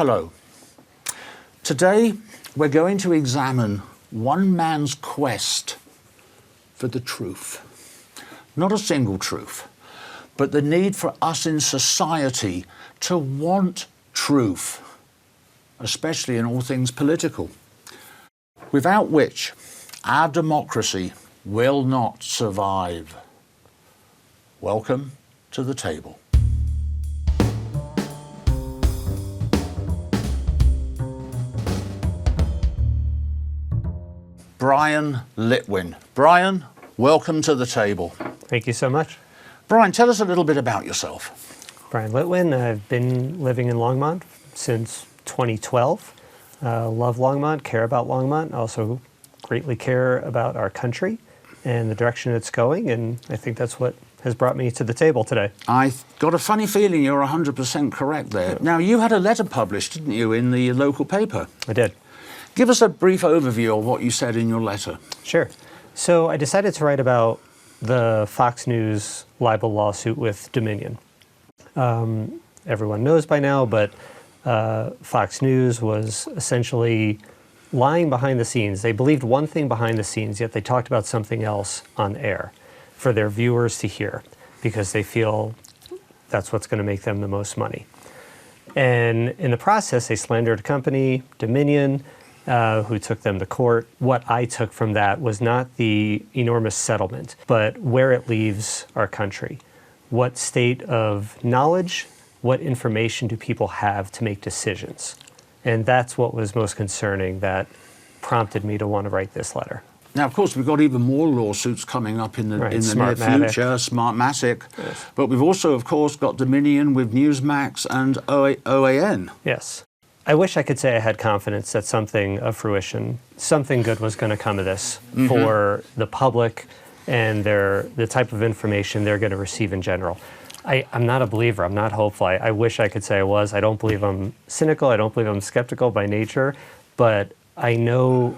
Hello. Today we're going to examine one man's quest for the truth. Not a single truth, but the need for us in society to want truth, especially in all things political, without which our democracy will not survive. Welcome to the table. Brian Litwin. Brian, welcome to the table. Thank you so much. Brian, tell us a little bit about yourself. Brian Litwin. I've been living in Longmont since 2012. Love Longmont, care about Longmont, also greatly care about our country and the direction it's going, and I think that's what has brought me to the table today. I got a funny feeling you're 100% correct there. Now, you had a letter published, didn't you, in the local paper? I did. Give us a brief overview of what you said in your letter. Sure. So I decided to write about the Fox News libel lawsuit with Dominion. Everyone knows by now, but Fox News was essentially lying behind the scenes. They believed one thing behind the scenes, yet they talked about something else on air for their viewers to hear, because they feel that's what's going to make them the most money. And in the process, they slandered a company, Dominion, who took them to court. What I took from that was not the enormous settlement, but where it leaves our country. What state of knowledge, what information do people have to make decisions? And that's what was most concerning that prompted me to want to write this letter. Now, of course, we've got even more lawsuits coming up in the near future, Smartmatic. Yes. But we've also, of course, got Dominion with Newsmax and OAN. Yes. I wish I could say I had confidence that something of fruition, something good was going to come of this for the public and the type of information they're going to receive in general. I'm not a believer. I'm not hopeful. I wish I could say I was. I don't believe I'm cynical. I don't believe I'm skeptical by nature. But I know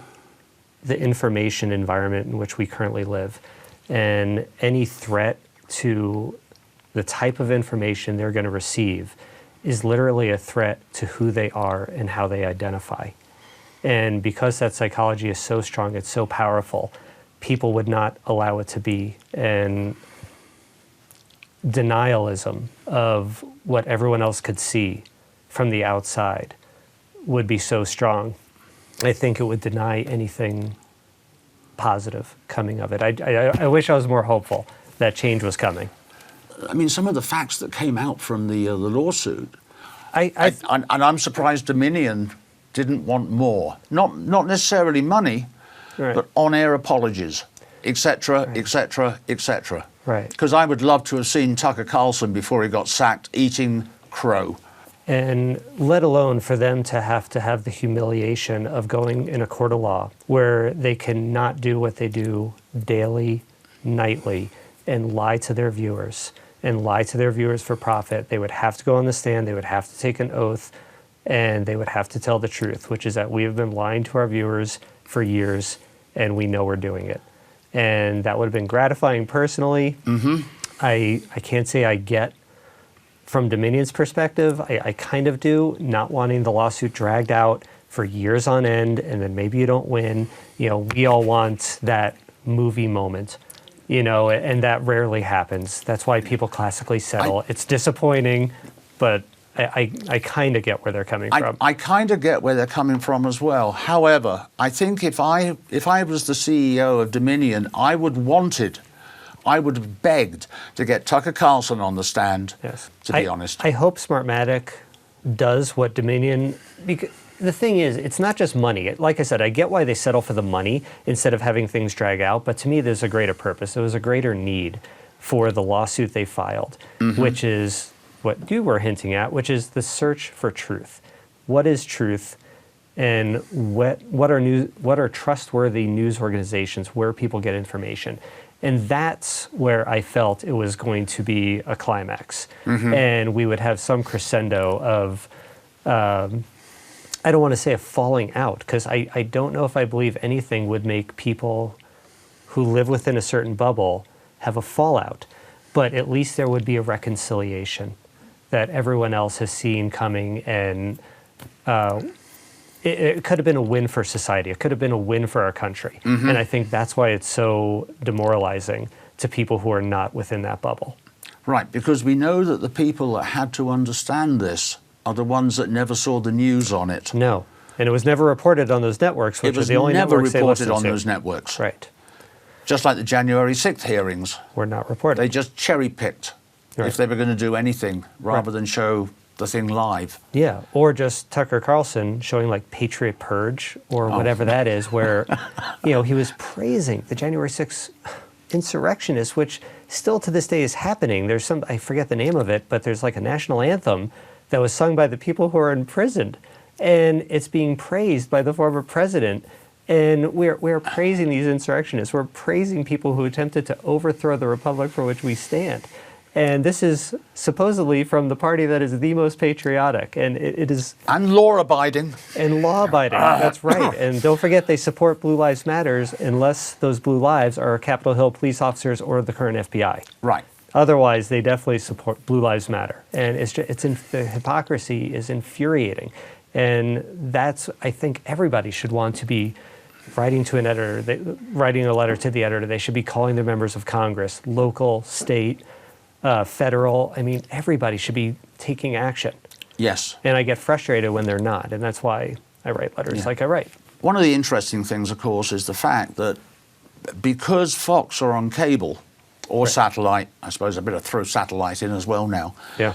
the information environment in which we currently live, and any threat to the type of information they're going to receive is literally a threat to who they are and how they identify. And because that psychology is so strong, it's so powerful, people would not allow it to be. And denialism of what everyone else could see from the outside would be so strong. I think it would deny anything positive coming of it. I wish I was more hopeful that change was coming. I mean, some of the facts that came out from the lawsuit, and I'm surprised Dominion didn't want more. Not necessarily money, right, but on-air apologies, etc., etc., etc. Right. Because I would love to have seen Tucker Carlson before he got sacked eating crow. And let alone for them to have the humiliation of going in a court of law where they cannot do what they do daily, nightly, and lie to their viewers for profit. They would have to go on the stand, they would have to take an oath, and they would have to tell the truth, which is that we have been lying to our viewers for years, and we know we're doing it. And that would have been gratifying personally. I can't say I get from Dominion's perspective. I kind of do, not wanting the lawsuit dragged out for years on end, and then maybe you don't win. You know, we all want that movie moment, you know, and that rarely happens. That's why people classically settle. It's disappointing, but I kind of get where they're coming from. I kind of get where they're coming from as well. However, I think if I was the CEO of Dominion, I would have begged to get Tucker Carlson on the stand, yes, to be honest. I hope Smartmatic does what Dominion, because the thing is, it's not just money. Like I said, I get why they settle for the money instead of having things drag out, but to me there's a greater purpose. There was a greater need for the lawsuit they filed, which is what you were hinting at, which is the search for truth. What is truth, and what are trustworthy news organizations where people get information? And that's where I felt it was going to be a climax. And we would have some crescendo of, I don't want to say a falling out, because I don't know if I believe anything would make people who live within a certain bubble have a fallout. But at least there would be a reconciliation that everyone else has seen coming, and it could have been a win for society. It could have been a win for our country. And I think that's why it's so demoralizing to people who are not within that bubble. Right, because we know that the people that had to understand this are the ones that never saw the news on it. No. And it was never reported on those networks, which are the only networks they listened to. It was never reported on those networks. Right. Just like the January 6th hearings. Were not reported. They just cherry-picked if they were going to do anything rather than show the thing live. Yeah, or just Tucker Carlson showing like Patriot Purge or whatever that is, where, he was praising the January 6th insurrectionists, which still to this day is happening. There's I forget the name of it, but there's like a national anthem that was sung by the people who are imprisoned. And it's being praised by the former president. And we're praising these insurrectionists. We're praising people who attempted to overthrow the republic for which we stand. And this is supposedly from the party that is the most patriotic. And it is... And law-abiding. And law-abiding, that's right. And don't forget, they support Blue Lives Matters unless those blue lives are Capitol Hill police officers or the current FBI. Right. Otherwise, they definitely support Blue Lives Matter. And the hypocrisy is infuriating. And that's, I think, everybody should want to be writing to an editor, writing a letter to the editor. They should be calling their members of Congress, local, state, federal. I mean, everybody should be taking action. Yes. And I get frustrated when they're not. And that's why I write letters like I write. One of the interesting things, of course, is the fact that because Fox are on cable or satellite, I suppose I better throw satellite in as well now. Yeah.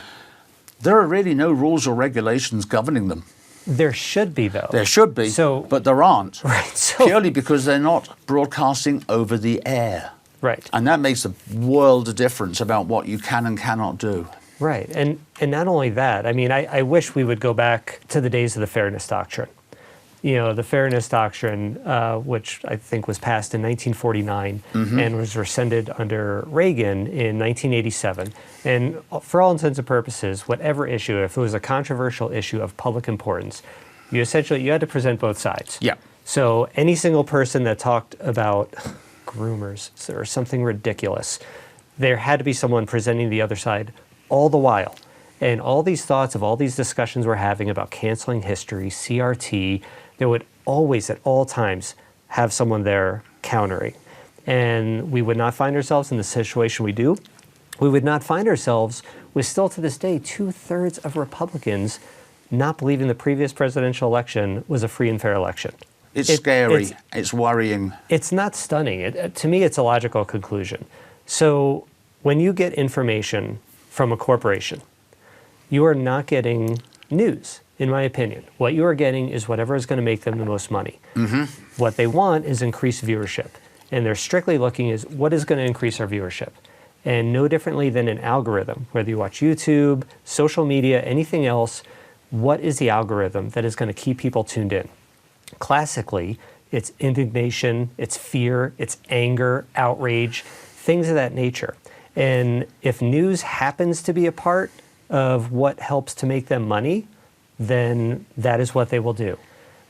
There are really no rules or regulations governing them. There should be, though. There should be, but there aren't. Right. Purely because they're not broadcasting over the air. Right. And that makes a world of difference about what you can and cannot do. Right. And not only that, I mean, I wish we would go back to the days of the Fairness Doctrine. The Fairness Doctrine, which I think was passed in 1949 and was rescinded under Reagan in 1987. And for all intents and purposes, whatever issue, if it was a controversial issue of public importance, you had to present both sides. Yeah. So any single person that talked about groomers or something ridiculous, there had to be someone presenting the other side all the while. And all these thoughts of all these discussions we're having about canceling history, CRT, there would always, at all times, have someone there countering. And we would not find ourselves in the situation we do. We would not find ourselves with still to this day 2/3 of Republicans not believing the previous presidential election was a free and fair election. It's scary. It's worrying. It's not stunning. To me, it's a logical conclusion. So when you get information from a corporation, you are not getting news, in my opinion. What you are getting is whatever is going to make them the most money. What they want is increased viewership. And they're strictly looking at what is going to increase our viewership. And no differently than an algorithm, whether you watch YouTube, social media, anything else, what is the algorithm that is going to keep people tuned in? Classically, it's indignation, it's fear, it's anger, outrage, things of that nature. And if news happens to be a part of what helps to make them money, then that is what they will do.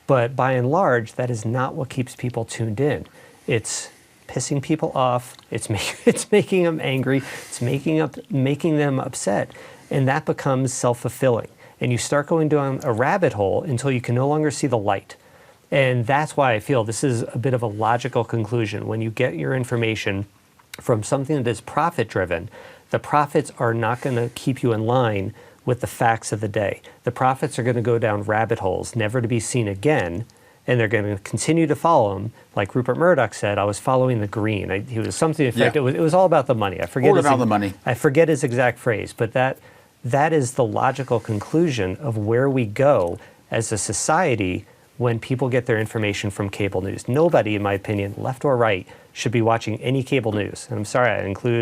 But by and large, that is not what keeps people tuned in. It's pissing people off, it's making them angry, it's making them upset, and that becomes self-fulfilling. And you start going down a rabbit hole until you can no longer see the light. And that's why I feel this is a bit of a logical conclusion. When you get your information from something that is profit-driven, the profits are not going to keep you in line with the facts of the day. The profits are going to go down rabbit holes, never to be seen again, and they're going to continue to follow them. Like Rupert Murdoch said, I was following the green. He was something to the effect, it was all about the money. I forget all about the money. I forget his exact phrase, but that is the logical conclusion of where we go as a society when people get their information from cable news. Nobody, in my opinion, left or right, should be watching any cable news. And I'm sorry,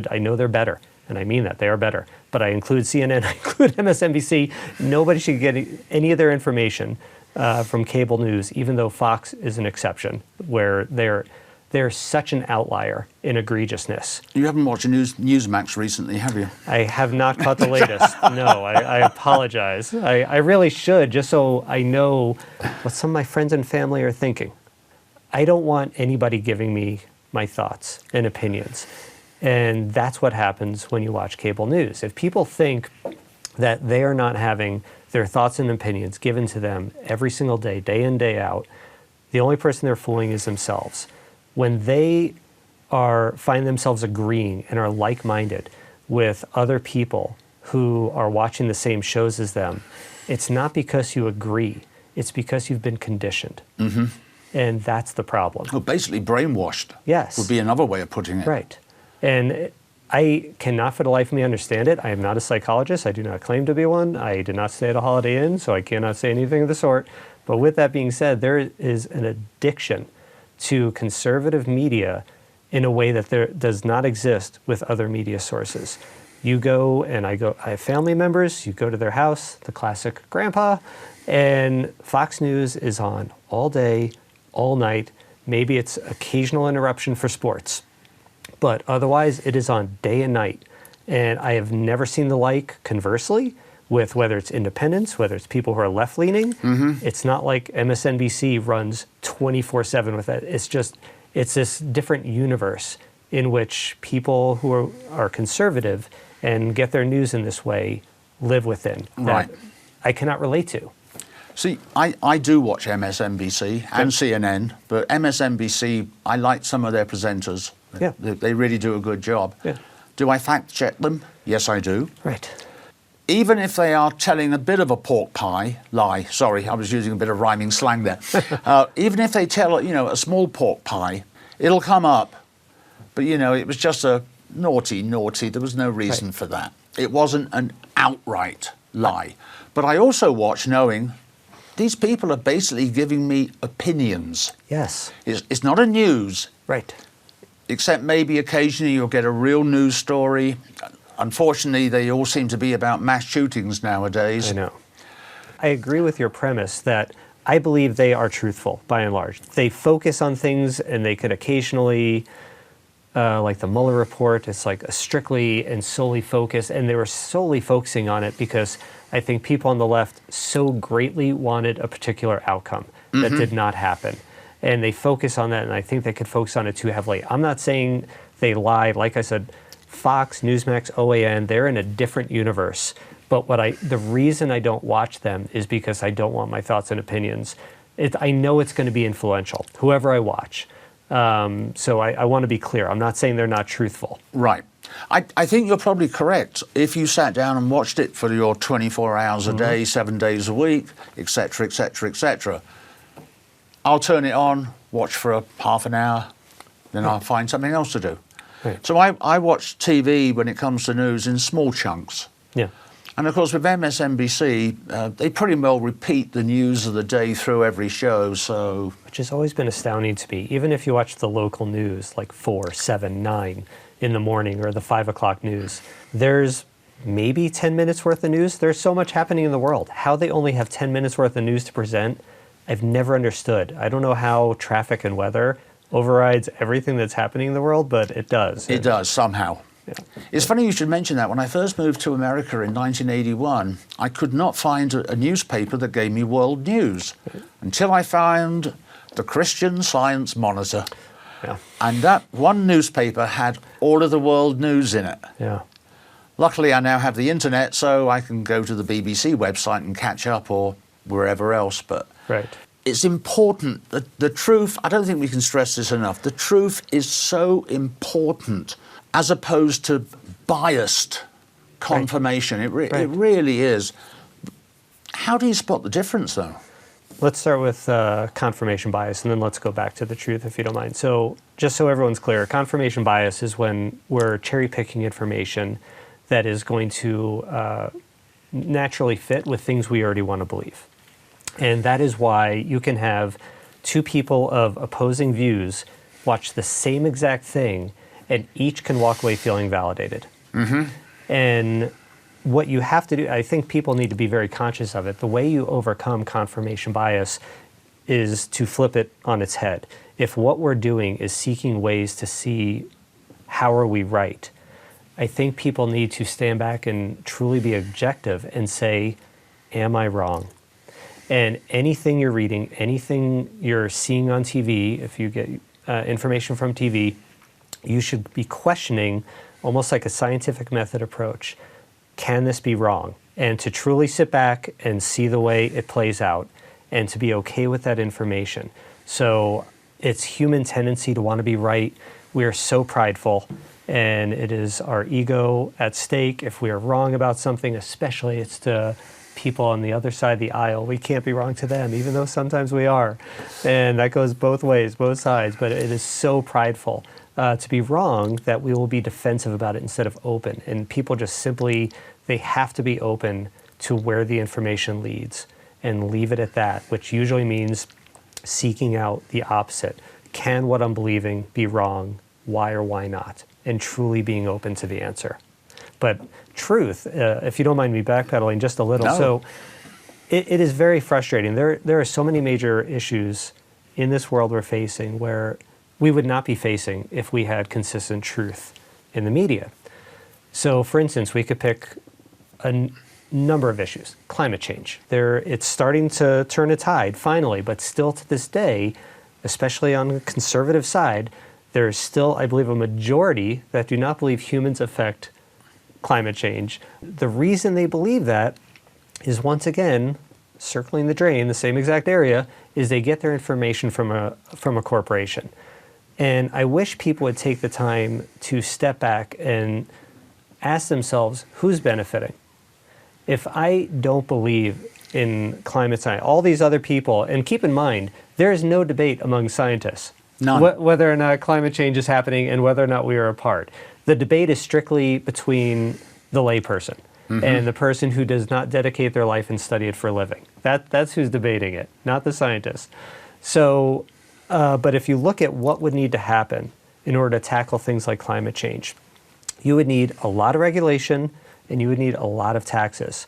I know they're better, and I mean that, they are better. But I include CNN, I include MSNBC. Nobody should get any of their information from cable news, even though Fox is an exception, where they're such an outlier in egregiousness. You haven't watched Newsmax recently, have you? I have not caught the latest. No, I apologize. I really should, just so I know what some of my friends and family are thinking. I don't want anybody giving me my thoughts and opinions. And that's what happens when you watch cable news. If people think that they are not having their thoughts and opinions given to them every single day, day in, day out, the only person they're fooling is themselves. When they find themselves agreeing and are like-minded with other people who are watching the same shows as them, it's not because you agree, it's because you've been conditioned. Mm-hmm. And that's the problem. Well, basically brainwashed. Yes. Would be another way of putting it. Right. And I cannot for the life of me understand it. I am not a psychologist. I do not claim to be one. I did not stay at a Holiday Inn, so I cannot say anything of the sort. But with that being said, there is an addiction to conservative media in a way that there does not exist with other media sources. You go, and I have family members, you go to their house, the classic grandpa, and Fox News is on all day, all night. Maybe it's occasional interruption for sports, but otherwise it is on day and night. And I have never seen the like, conversely, with whether it's independents, whether it's people who are left-leaning. Mm-hmm. It's not like MSNBC runs 24/7 with that. It's this different universe in which people who are conservative and get their news in this way live within. Right. That I cannot relate to. See, I do watch MSNBC and CNN, but MSNBC, I like some of their presenters. Yeah. They really do a good job. Yeah. Do I fact check them? Yes, I do. Right. Even if they are telling a bit of a pork pie lie, sorry, I was using a bit of rhyming slang there. Even if they tell, a small pork pie, it'll come up. But, it was just a naughty. There was no reason for that. It wasn't an outright lie. But I also watch knowing these people are basically giving me opinions. Yes. It's not a news. Right. Except maybe occasionally you'll get a real news story. Unfortunately, they all seem to be about mass shootings nowadays. I know. I agree with your premise that I believe they are truthful, by and large. They focus on things, and they could occasionally, like the Mueller report, it's like a strictly and solely focus, and they were solely focusing on it because I think people on the left so greatly wanted a particular outcome that did not happen. And they focus on that, and I think they could focus on it too heavily. I'm not saying they lied. Like I said, Fox, Newsmax, OAN, they're in a different universe. But the reason I don't watch them is because I don't want my thoughts and opinions. I know it's going to be influential, whoever I watch. So I want to be clear. I'm not saying they're not truthful. Right. I think you're probably correct. If you sat down and watched it for your 24 hours a day, 7 days a week, etc., etc., etc., I'll turn it on, watch for a half an hour, then I'll find something else to do. Right. So I watch TV when it comes to news in small chunks. Yeah. And of course with MSNBC, they pretty well repeat the news of the day through every show, so... Which has always been astounding to me. Even if you watch the local news, like 4, 7, 9 in the morning, or the 5 o'clock news, there's maybe 10 minutes worth of news. There's so much happening in the world. How they only have 10 minutes worth of news to present, I've never understood. I don't know how traffic and weather overrides everything that's happening in the world, but it does. It does, somehow. Yeah. It's funny you should mention that. When I first moved to America in 1981, I could not find a newspaper that gave me world news until I found the Christian Science Monitor. Yeah. And that one newspaper had all of the world news in it. Yeah. Luckily, I now have the internet, so I can go to the BBC website and catch up, or wherever else. But Right. it's important. The truth, I don't think we can stress this enough, the truth is so important as opposed to biased confirmation. Right. It really is. How do you spot the difference, though? Let's start with confirmation bias, and then let's go back to the truth, if you don't mind. So just so everyone's clear, confirmation bias is when we're cherry-picking information that is going to naturally fit with things we already want to believe. And that is why you can have two people of opposing views watch the same exact thing, and each can walk away feeling validated. Mm-hmm. And what you have to do, I think people need to be very conscious of it. The way you overcome confirmation bias is to flip it on its head. If what we're doing is seeking ways to see how are we right, I think people need to stand back and truly be objective and say, am I wrong? And anything you're reading, anything you're seeing on TV, if you get information from TV, you should be questioning, almost like a scientific method approach. Can this be wrong? and to truly sit back and see the way it plays out and to be okay with that information. So it's human tendency to want to be right. We are so prideful, and it is our ego at stake. If we are wrong about something, especially it's to people on the other side of the aisle, we can't be wrong to them, even though sometimes we are. And that goes both ways, both sides, but it is so prideful to be wrong that we will be defensive about it instead of open. And people just simply, they have to be open to where the information leads and leave it at that, which usually means seeking out the opposite. Can what I'm believing be wrong? Why or why not? And truly being open to the answer. But truth, if you don't mind me backpedaling just a little, No. so it is very frustrating. There are so many major issues in this world we're facing where we would not be facing if we had consistent truth in the media. So for instance, we could pick a number of issues. Climate change. It's starting to turn a tide, finally, but still to this day, especially on the conservative side, there's still, I believe, a majority that do not believe humans affect climate change. The reason they believe that is, once again, circling the drain, the same exact area, is they get their information from a corporation. And I wish people would take the time to step back and ask themselves, who's benefiting? If I don't believe in climate science, all these other people, and keep in mind, there is no debate among scientists whether or not climate change is happening and whether or not we are apart. The debate is strictly between the layperson and the person who does not dedicate their life and study it for a living. That's who's debating it, not the scientists. So, but if you look at what would need to happen in order to tackle things like climate change, you would need a lot of regulation and you would need a lot of taxes.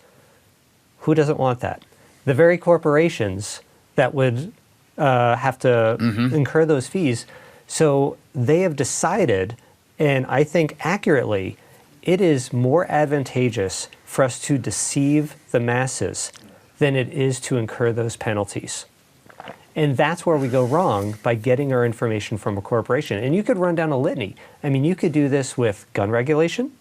Who doesn't want that? The very corporations that would have to incur those fees. So they have decided, and I think accurately, it is more advantageous for us to deceive the masses than it is to incur those penalties. And that's where we go wrong, by getting our information from a corporation. And you could run down a litany. I mean, you could do this with gun regulation.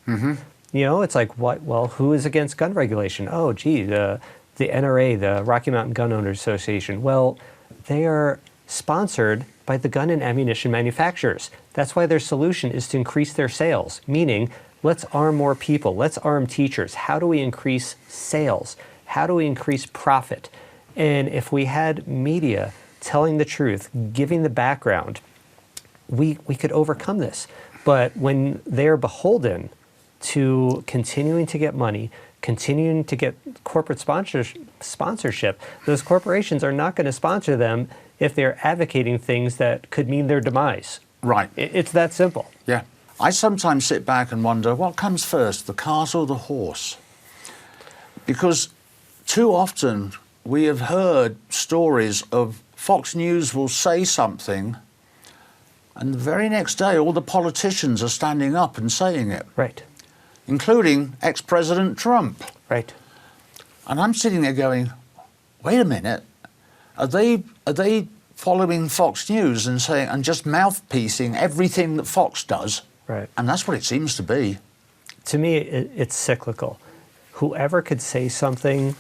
You know, it's like, what? Well, who is against gun regulation? Oh, gee, the NRA, the Rocky Mountain Gun Owners Association. Well, they are sponsored by the gun and ammunition manufacturers. That's why their solution is to increase their sales, meaning let's arm more people, let's arm teachers. How do we increase sales? How do we increase profit? And if we had media telling the truth, giving the background, we could overcome this. But when they're beholden to continuing to get money, continuing to get corporate sponsorship, those corporations are not going to sponsor them if they're advocating things that could mean their demise. Right. It's that simple. Yeah. I sometimes sit back and wonder, what comes first, the cart or the horse? Because too often we have heard stories of Fox News will say something, and the very next day all the politicians are standing up and saying it. Right. Including ex-President Trump. Right. And I'm sitting there going, wait a minute, are they following Fox News and saying, and just mouthpiecing everything that Fox does? Right. And that's what it seems to be. To me, it's cyclical. Whoever could say something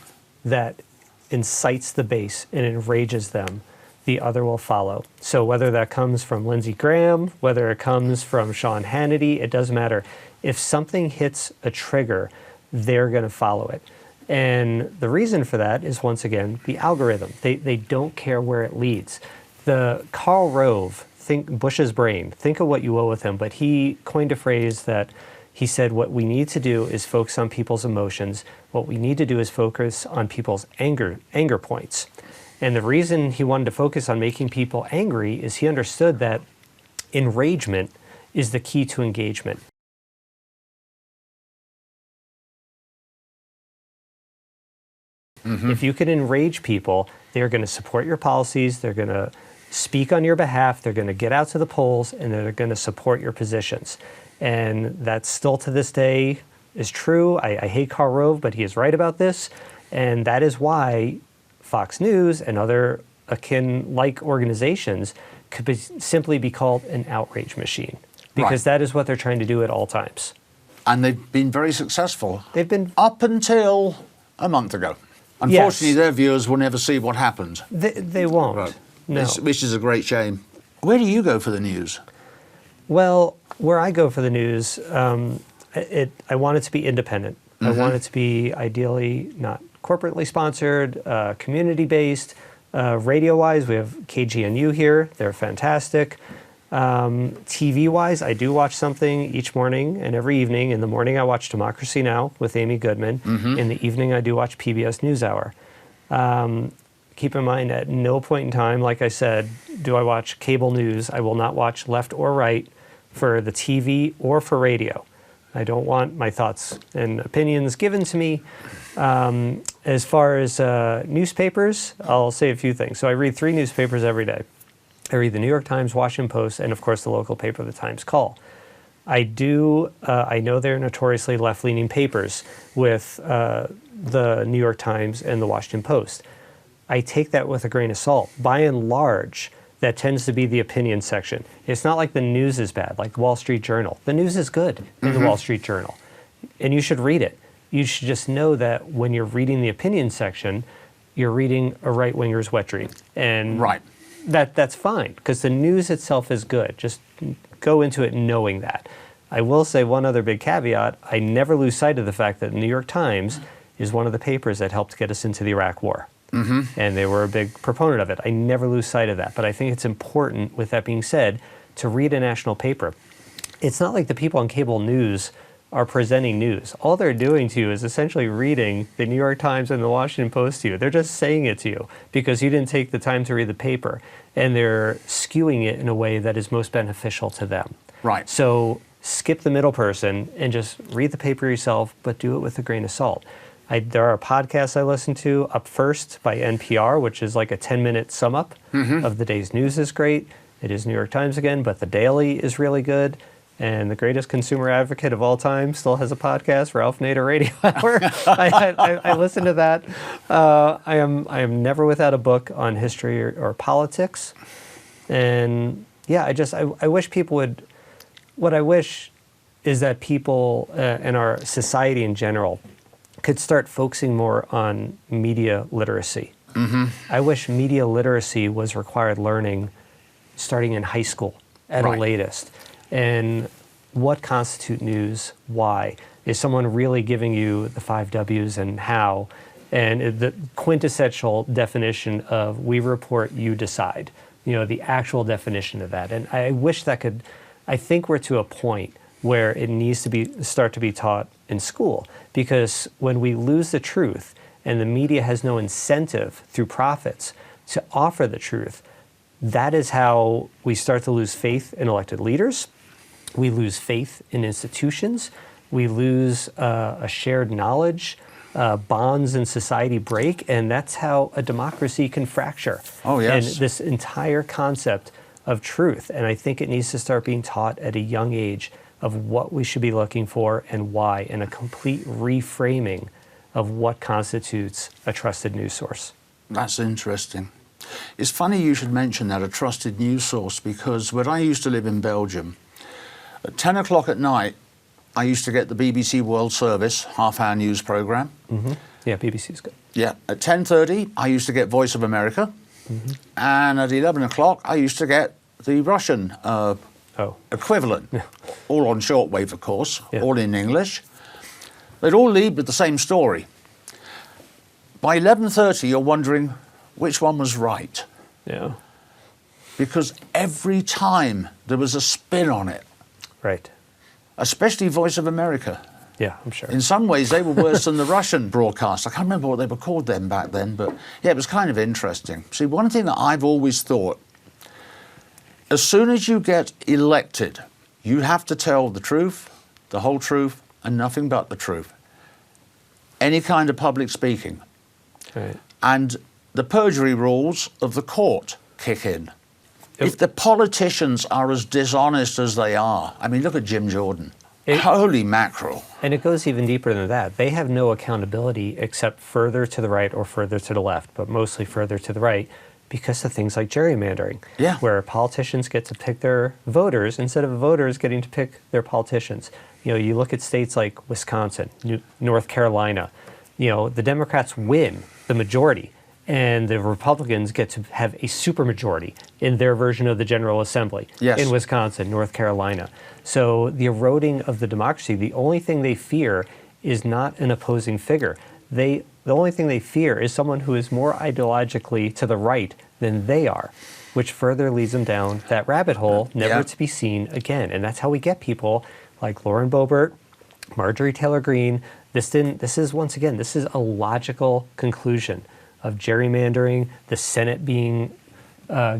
that incites the base and enrages them, the other will follow. So whether that comes from Lindsey Graham, whether it comes from Sean Hannity, it doesn't matter. If something hits a trigger, they're going to follow it. And the reason for that is, once again, the algorithm. They don't care where it leads. The Karl Rove, think Bush's brain, think of what you will with him, but he coined a phrase that he said, what we need to do is focus on people's emotions. What we need to do is focus on people's anger points. And the reason he wanted to focus on making people angry is he understood that enragement is the key to engagement. If you can enrage people, they're going to support your policies, they're going to speak on your behalf, they're going to get out to the polls, and they're going to support your positions. And that still to this day is true. I hate Karl Rove, but he is right about this. And that is why Fox News and other akin-like organizations could simply be called an outrage machine. Because that is what they're trying to do at all times. And they've been very successful. They've been up until a month ago. Unfortunately, Yes. their viewers will never see what happened. They won't. Right. No. Which is a great shame. Where do you go for the news? Well, where I go for the news, I want it to be independent. I want it to be ideally not corporately sponsored, community-based. Radio-wise, we have KGNU here. They're fantastic. TV-wise, I do watch something each morning and every evening. In the morning, I watch Democracy Now! With Amy Goodman. In the evening, I do watch PBS NewsHour. Keep in mind, at no point in time, like I said, do I watch cable news. I will not watch left or right for the TV or for radio. I don't want my thoughts and opinions given to me. As far as newspapers, I'll say a few things. So I read 3 newspapers every day. I read the New York Times, Washington Post, and of course the local paper, the Times Call. I know they're notoriously left-leaning papers with the New York Times and the Washington Post. I take that with a grain of salt. By and large, that tends to be the opinion section. It's not like the news is bad, like Wall Street Journal. The news is good in the Wall Street Journal, and you should read it. You should just know that when you're reading the opinion section, you're reading a right-winger's wet dream. And Right. that's fine, because the news itself is good. Just go into it knowing that. I will say one other big caveat. I never lose sight of the fact that the New York Times is one of the papers that helped get us into the Iraq War. And they were a big proponent of it. I never lose sight of that. But I think it's important, with that being said, to read a national paper. It's not like the people on cable news are presenting news. All they're doing to you is essentially reading the New York Times and the Washington Post to you. They're just saying it to you because you didn't take the time to read the paper. And they're skewing it in a way that is most beneficial to them. Right. So skip the middle person and just read the paper yourself, but do it with a grain of salt. There are podcasts I listen to. Up First by NPR, which is like a 10-minute sum up of the day's news, is great. It is New York Times again, but The Daily is really good. And the greatest consumer advocate of all time still has a podcast, Ralph Nader Radio Hour. I listen to that. I am never without a book on history or politics. And yeah, I wish people would. What I wish is that people and our society in general could start focusing more on media literacy. I wish media literacy was required learning starting in high school at a latest. And what constitutes news? Why? Is someone really giving you the 5 W's and how? And the quintessential definition of we report, you decide. The actual definition of that. And I wish that could, I think we're to a point where it needs to start to be taught in school. Because when we lose the truth and the media has no incentive through profits to offer the truth, that is how we start to lose faith in elected leaders. We lose faith in institutions. We lose a shared knowledge. Bonds in society break, and that's how a democracy can fracture. Oh, yes. And this entire concept of truth. And I think it needs to start being taught at a young age of what we should be looking for and why, and a complete reframing of what constitutes a trusted news source. That's interesting. It's funny you should mention that, a trusted news source, because when I used to live in Belgium, at 10 o'clock at night, I used to get the BBC World Service half-hour news programme. Yeah, BBC's good. Yeah. At 10:30, I used to get Voice of America. And at 11 o'clock, I used to get the Russian equivalent, all on shortwave, of course, all in English. They'd all lead with the same story. By 11:30, you're wondering which one was right. Yeah. Because every time there was a spin on it. Right. Especially Voice of America. Yeah, I'm sure. In some ways, they were worse than the Russian broadcast. I can't remember what they were called then back then, but yeah, it was kind of interesting. See, one thing that I've always thought, as soon as you get elected, you have to tell the truth, the whole truth, and nothing but the truth. Any kind of public speaking. Right. And the perjury rules of the court kick in. If the politicians are as dishonest as they are, I mean, look at Jim Jordan. Holy mackerel. And it goes even deeper than that. They have no accountability except further to the right or further to the left, but mostly further to the right because of things like gerrymandering, where politicians get to pick their voters instead of voters getting to pick their politicians. You look at states like Wisconsin, North Carolina, the Democrats win the majority, and the Republicans get to have a supermajority in their version of the General Assembly in Wisconsin, North Carolina. So the eroding of the democracy, the only thing they fear is not an opposing figure. The only thing they fear is someone who is more ideologically to the right than they are, which further leads them down that rabbit hole, never to be seen again. And that's how we get people like Lauren Boebert, Marjorie Taylor Greene. This is a logical conclusion of gerrymandering, the Senate being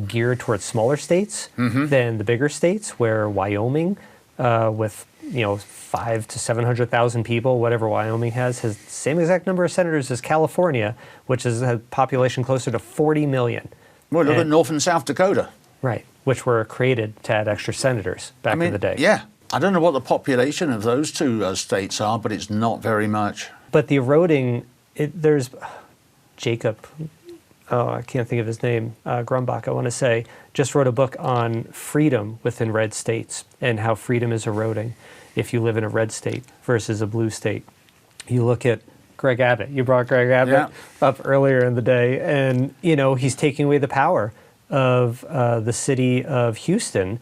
geared towards smaller states than the bigger states, where Wyoming, with 500,000 to 700,000 people, whatever Wyoming has the same exact number of senators as California, which has a population closer to 40 million. Well, look at North and South Dakota. Right, which were created to add extra senators back in the day. Yeah. I don't know what the population of those two states are, but it's not very much. But the eroding, there's Jacob, I can't think of his name, Grumbach, I want to say, just wrote a book on freedom within red states and how freedom is eroding if you live in a red state versus a blue state. You look at Greg Abbott. You brought Greg Abbott up earlier in the day, and he's taking away the power of the city of Houston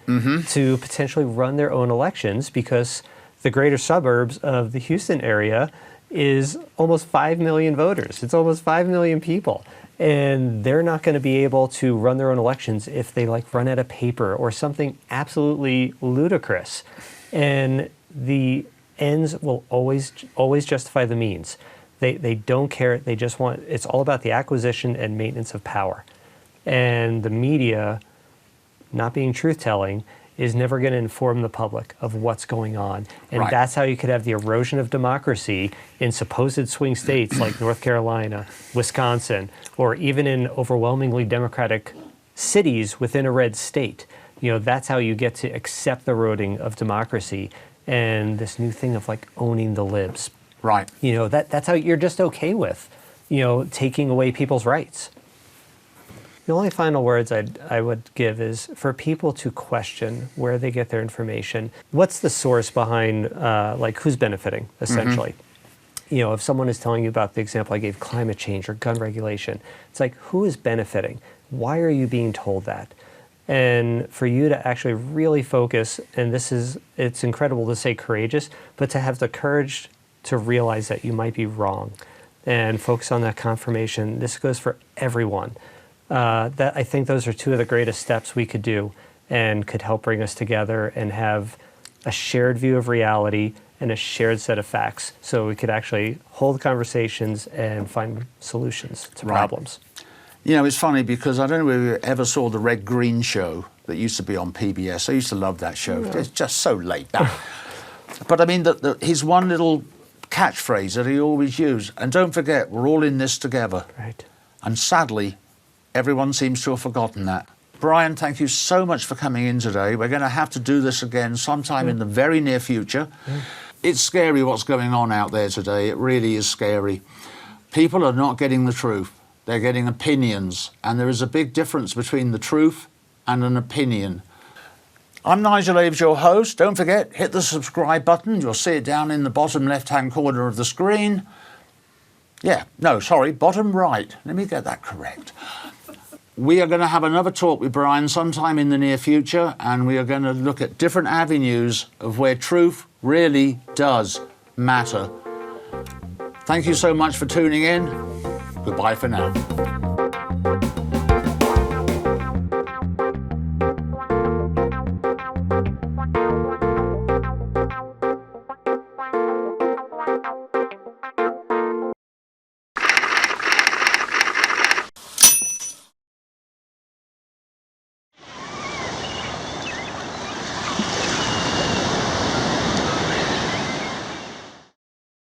to potentially run their own elections, because the greater suburbs of the Houston area is almost 5 million voters. It's almost 5 million people. And they're not going to be able to run their own elections if they run out of paper or something absolutely ludicrous. And the ends will always justify the means. They don't care. They just want, it's all about the acquisition and maintenance of power. And the media, not being truth-telling, is never going to inform the public of what's going on. And that's how you could have the erosion of democracy in supposed swing states like North Carolina, Wisconsin, or even in overwhelmingly Democratic cities within a red state. That's how you get to accept the eroding of democracy and this new thing of owning the libs. Right. That's how you're just okay with, taking away people's rights. The only final words I would give is for people to question where they get their information. What's the source behind, who's benefiting, essentially? If someone is telling you about the example I gave, climate change or gun regulation, it's who is benefiting? Why are you being told that? And for you to actually really focus, and it's incredible to say courageous, but to have the courage to realize that you might be wrong and focus on that confirmation. This goes for everyone. That I think those are two of the greatest steps we could do and could help bring us together and have a shared view of reality and a shared set of facts, so we could actually hold conversations and find solutions to problems. It's funny because I don't know if you ever saw the Red Green show that used to be on PBS. I used to love that show. It's just so laid back. But I mean, his one little catchphrase that he always used, and don't forget, we're all in this together. Right. And sadly, everyone seems to have forgotten that. Brian, thank you so much for coming in today. We're going to have to do this again sometime in the very near future. It's scary what's going on out there today. It really is scary. People are not getting the truth. They're getting opinions. And there is a big difference between the truth and an opinion. I'm Nigel Aves, your host. Don't forget, hit the subscribe button. You'll see it down in the bottom left-hand corner of the screen. Bottom right. Let me get that correct. We are going to have another talk with Brian sometime in the near future, and we are going to look at different avenues of where truth really does matter. Thank you so much for tuning in. Goodbye for now.